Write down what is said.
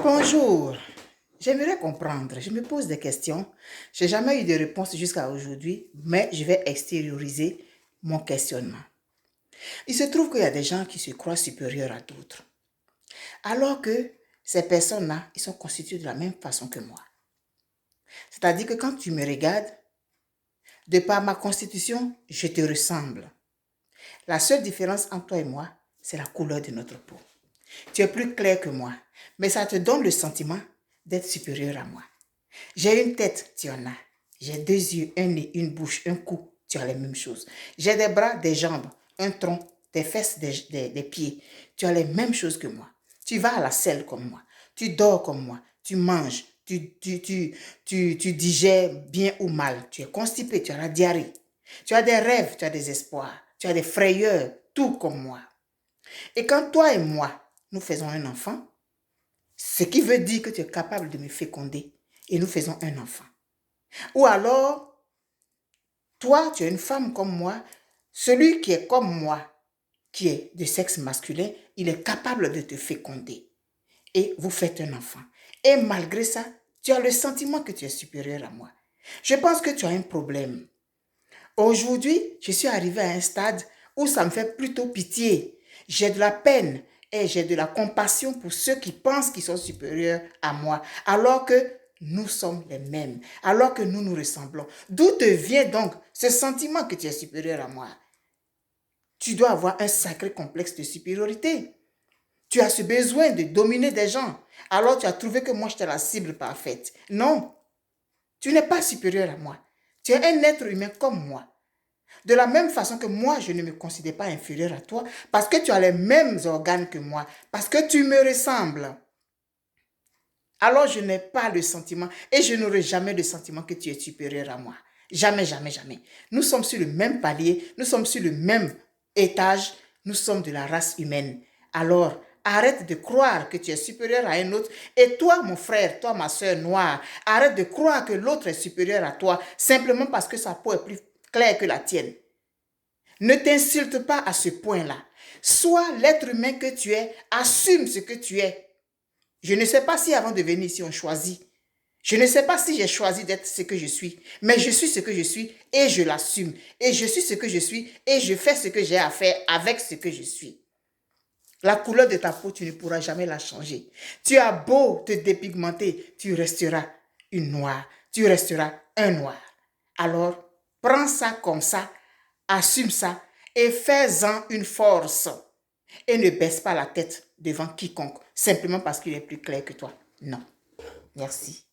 Bonjour, j'aimerais comprendre, je me pose des questions. Je n'ai jamais eu de réponse jusqu'à aujourd'hui, mais je vais extérioriser mon questionnement. Il se trouve qu'il y a des gens qui se croient supérieurs à d'autres, alors que ces personnes-là, ils sont constitués de la même façon que moi. C'est-à-dire que quand tu me regardes, de par ma constitution, je te ressemble. La seule différence entre toi et moi, c'est la couleur de notre peau. Tu es plus clair que moi, mais ça te donne le sentiment d'être supérieur à moi. J'ai une tête, tu en as. J'ai deux yeux, un nez, une bouche, un cou, tu as les mêmes choses. J'ai des bras, des jambes, un tronc, des fesses, des pieds. Tu as les mêmes choses que moi. Tu vas à la selle comme moi. Tu dors comme moi. Tu manges. Tu digères bien ou mal. Tu es constipé, tu as la diarrhée. Tu as des rêves, tu as des espoirs. Tu as des frayeurs, tout comme moi. Et quand toi et moi, nous faisons un enfant, ce qui veut dire que tu es capable de me féconder et nous faisons un enfant. Ou alors, toi, tu es une femme comme moi, celui qui est comme moi, qui est de sexe masculin, il est capable de te féconder et vous faites un enfant. Et malgré ça, tu as le sentiment que tu es supérieur à moi. Je pense que tu as un problème. Aujourd'hui, je suis arrivée à un stade où ça me fait plutôt pitié. J'ai de la peine et j'ai de la compassion pour ceux qui pensent qu'ils sont supérieurs à moi, alors que nous sommes les mêmes, alors que nous nous ressemblons. D'où te vient donc ce sentiment que tu es supérieur à moi? Tu dois avoir un sacré complexe de supériorité. Tu as ce besoin de dominer des gens. Alors tu as trouvé que moi j'étais la cible parfaite. Non, tu n'es pas supérieur à moi. Tu es un être humain comme moi. De la même façon que moi, je ne me considère pas inférieur à toi parce que tu as les mêmes organes que moi, parce que tu me ressembles. Alors je n'ai pas le sentiment et je n'aurai jamais le sentiment que tu es supérieur à moi. Jamais, jamais, jamais. Nous sommes sur le même palier, nous sommes sur le même étage, nous sommes de la race humaine. Alors, arrête de croire que tu es supérieur à un autre. Et toi, mon frère, toi, ma soeur noire, arrête de croire que l'autre est supérieur à toi simplement parce que sa peau est plus claire que la tienne. Ne t'insulte pas à ce point-là. Sois l'être humain que tu es, assume ce que tu es. Je ne sais pas si avant de venir ici, on choisit. Je ne sais pas si j'ai choisi d'être ce que je suis, mais je suis ce que je suis et je l'assume. Et je suis ce que je suis et je fais ce que j'ai à faire avec ce que je suis. La couleur de ta peau, tu ne pourras jamais la changer. Tu as beau te dépigmenter, tu resteras une noire, tu resteras un noir. Alors, prends ça comme ça, assume ça et fais-en une force. Et ne baisse pas la tête devant quiconque, simplement parce qu'il est plus clair que toi. Non. Merci.